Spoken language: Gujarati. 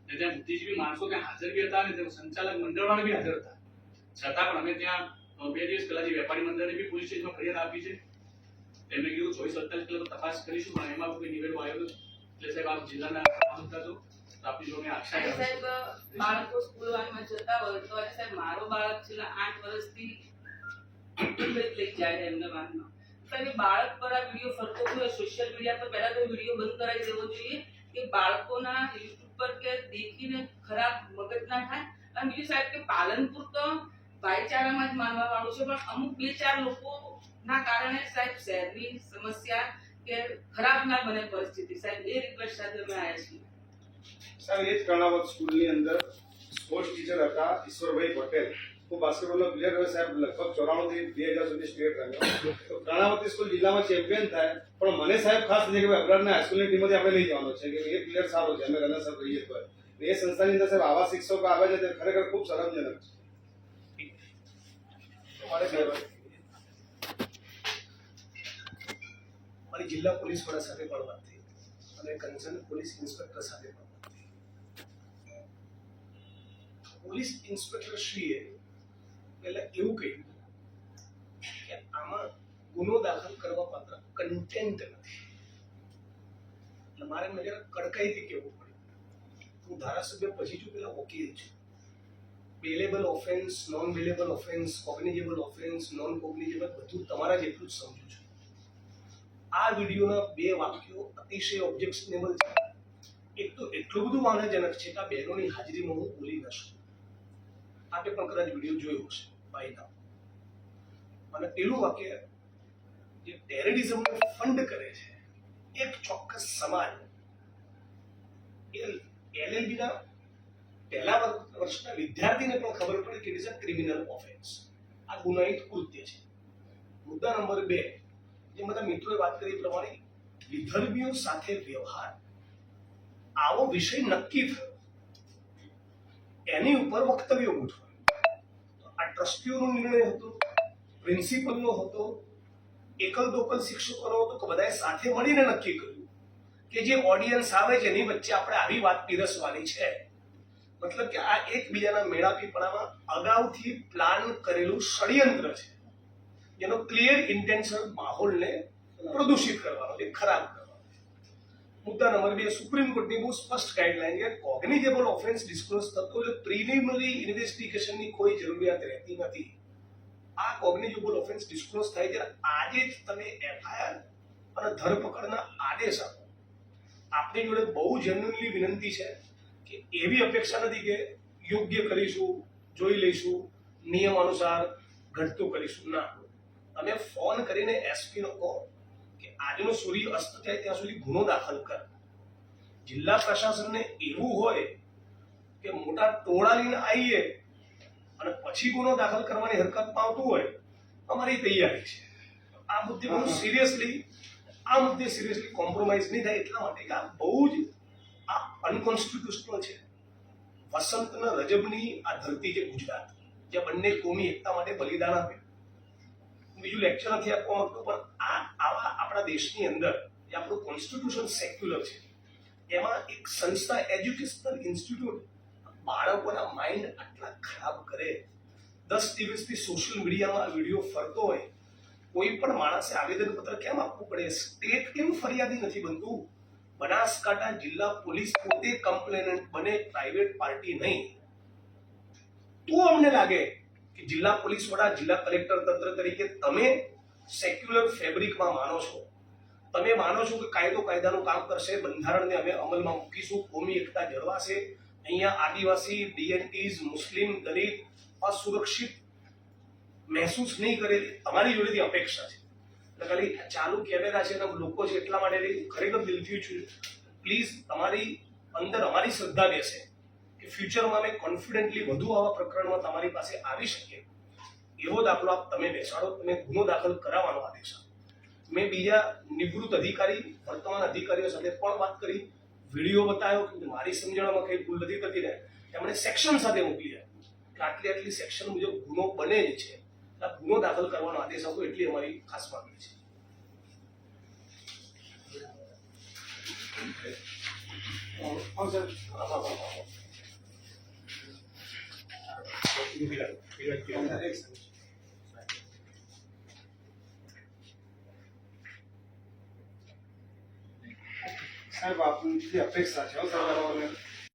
ને ત્યાં બુદ્ધિજીવી માણસો ત્યાં હાજર બી હતા અને તે સંચાલક મંડળવાળા બી હાજર હતા. છતાં પણ અમે ત્યાં 2 દિવસ પહેલા જે વેપારી મંડળે બી પોલીસ સ્ટેશનમાં ફરિયાદ આપી છે. એમને કીધું 24-48 કલાક તપાસ કરીશું, પણ એમાં કોઈ નિવેડો આવ્યો નથી. એટલે સાહેબ આપ જિલ્લાના હતા તો આપની જોડે આક્ષેપ છે. સાહેબ બાળકો સ્કૂલ વાનમાં જતા હોય તો સાહેબ મારો બાળક છેલ્લા 8 વર્ષથી લઈ જાય એમના વાનમાં. સાહેબ બાળક પર આ વિડીયો ફરતો હોય સોશિયલ મીડિયા પર, પહેલા તો વિડીયો બંધ કરાવી દેવો જોઈએ કે બાળકોના યુટ્યુબ પર કે દેખીને ખરાબ મગજ ના થાય. અને બીજું સાહેબ કે પાલનપુર તો ભાઈચારામાં જ માનવા વાળું છે, પણ અમુક 2-4 લોકો ના કારણે સાહેબ શહેરની સમસ્યા કે ખરાબ ના બને પરિસ્થિતિ. સાહેબ એ રિક્વેસ્ટ સાથે અમે આવ્યા છીએ. સાહેબ એ જ કર્ણાવત સ્કૂલની અંદર સ્પોર્ટ્સ ટીચર હતા ઈશ્વરભાઈ પટેલ. હું બાસ્કેટબોલનો પ્લેયર રહ્યો સાહેબ, લગભગ 94 થી 2000 સુધી સ્ટેટ રમ્યો. તો કર્ણાવતી સ્કૂલ જિલ્લામાં ચેમ્પિયન થાય, પણ મને સાહેબ ખાસ છે કે અબરાડના હાઈસ્કૂલની ટીમમાંથી આપણે લઈ જવાનો છે કે એ પ્લેયર સારો છે, અમે રનર્સ અપ રહીએ તો એ સંસ્થાની અંદર સાહેબ આવા શિક્ષકો આવે છે તે ખરેખર ખૂબ શરમજનક છે. મારી જિલ્લા પોલીસ વડા સાથે પણ વાત થઈ અને કન્સર્ન પોલીસ ઇન્સ્પેક્ટર સાથે પણ વાત થઈ. પોલીસ ઇન્સ્પેક્ટર શ્રીએ પહેલા એવું કહ્યું કે આમાં ગુનો દાખલ કરવા પાત્ર કન્ટેન્ટ નથી. એટલે મારે એમને જરા કડકાઈથી કહેવું પડ્યું. હું ધારાસભ્ય પછી ચૂકેલા વકીલ છું. Bailable offence, non bailable offence, cognizable offence, non cognizable બધું તમારા જેટલું જ સમજુ છું. આ વિડીયોના 2 વાક્યો અતિશય ઓબ્જેક્શનેબલ છે. એક તો એટલું બધું વાંધાજનક છે કે આ બહેનોની હાજરીમાં હું બોલી ન શકું. આપે પણ કદાચ વિડીયો જોયો હશે બાય નાઉ. અને પેલું વાક્ય જે ટેરરિઝમને ફંડ કરે છે એક ચોક્કસ સમાજ, એ LLBના પહેલા વર્ષના વિદ્યાર્થીને પણ ખબર પડે કે it is a criminal offence. આ ગુનાહિત કૃત્ય છે. મુદ્દા નંબર 2, જે બધા મિત્રોએ વાત કરી પ્રમાણે વિધર્મીઓ સાથે વ્યવહાર, આવો વિષય નક્કી થયો એની ઉપર વક્તવ્ય ગોઠવાયું. આ ટ્રસ્ટીઓનો નિર્ણય હતો, પ્રિન્સિપલનો હતો, એકલ દોકલ શિક્ષકોનો હતો, કે બધાએ સાથે મળીને નક્કી કર્યું કે જે ઓડિયન્સ આવે છે એની વચ્ચે આપણે આવી વાત પીરસવાની છે. મતલબ કે આ એકબીજાના મેળાપીપણામાં અગાઉથી પ્લાન કરેલું ષડયંત્ર છે, જેનો ક્લિયર ઇન્ટેન્શન માહોલને પ્રદૂષિત કરવાનો છે, ખરાબ કરવાનો છે. મુદ્દા નંબર 2, સુપ્રીમ કોર્ટની બહુ સ્પષ્ટ ગાઈડલાઈન કે કોગ્નિઝેબલ ઓફેન્સ ડિસ્ક્લોઝ થતો એટલે પ્રિલિમિનરી ઇન્વેસ્ટિગેશનની કોઈ જરૂરિયાત રહેતી નથી. આ કોગ્નિઝેબલ ઓફેન્સ ડિસ્ક્લોઝ થાય ત્યારે આજે જ તમે FIR અને ધરપકડના આદેશ આપો. આપણી જોડે બહુ જેન્યુઇનલી વિનંતી છે કે એવી અપેક્ષા નથી કે યોગ્ય કરીશું, જોઈ લઈશું, નિયમ અનુસાર ઘટતું કરીશું. ના, તમે ફોન કરીને SP નો કહો કે આજનો સૂર્ય અસ્ત થાય ત્યાં સુધી ગુનો દાખલ કર. જિલ્લા પ્રશાસનને એવું હોય કે મોટા ટોળા લઈને આવીએ અને પછી ગુનો દાખલ કરવાની હરકતમાં આવતું હોય, અમારી તૈયારી છે. આ મુદ્દે બહુ સિરિયસલી કોમ્પ્રોમાઇઝ નહીં થાય. એટલા માટે કે આ બહુ જ અનકોન્સ્ટિટ્યુશનલ છે. વસંતના રજબની આ ધરતી છે ગુજરાત, જે બંને કોમી એકતા માટે બલિદાન આપે. બીજું લેક્ચર નથી આપવા માંગતો, પણ આવા આપણા દેશની અંદર જે આપણું કોન્સ્ટિટ્યુશન સેક્યુલર છે, એમાં એક સંસ્થા એજ્યુકેશનલ ઇન્સ્ટિટ્યૂટ બાળકોના માઇન્ડ આટલા ખરાબ કરે. 10 દિવસથી સોશિયલ મીડિયામાં વિડીયો ફરતો હોય, કોઈ પણ માણસે આવેદનપત્ર કેમ આપવું પડે? સ્ટેટ કેમ ફરિયાદી નથી બનતું? બનાસકાંઠા જિલ્લા પોલીસ પોતે કમ્પ્લેનન્ટ બને, પ્રાઇવેટ પાર્ટી નહીં. તો અમને લાગે કે જિલ્લા પોલીસ વડા, જિલ્લા કલેક્ટર તંત્ર તરીકે તમે સેક્યુલર ફેબ્રિકમાં માનો છો. તમે માનો છો કે કાયદો કાયદાનું કામ કરશે, બંધારણને અમે અમલમાં મૂકીશું, કોમી એકતા જળવાશે. અહીંયા આદિવાસી, DNTs, મુસ્લિમ, દલિત અસુરક્ષિત મહેસૂસ નહીં કરે, તમારી જોડેથી અપેક્ષા છે. એટલે ખાલી ચાલુ કેમેરા છે અને લોકો છે એટલા માટે ખરેખર દિલથી છું, પ્લીઝ તમારી અંદર અમારી શ્રદ્ધા બેસે કે ફ્યુચરમાં અમે કોન્ફિડન્ટલી વધુ આવા પ્રકરણમાં તમારી પાસે આવી શકીએ એવો દાખલો આપ તમે બેસાડો. તમે ગુનો દાખલ કરાવવાનો આદેશ આપો. મેં બીજા નિવૃત્ત અધિકારી, વર્તમાન અધિકારીઓ સાથે પણ વાત કરી, વિડીયો બતાવ્યો કે મારી સમજણમાં કઈ ભૂલ નથી થતી ને, એમણે સેક્શન સાથે મોકલી કે આટલી સેક્શન મુજબ ગુનો બને જ છે, ગુનો દાખલ કરવાનો આદેશ આપો. એટલી અમારી ખાસ માંગણી છે. એક second. સાહેબ આપની અપેક્ષા છે હો સરકારોને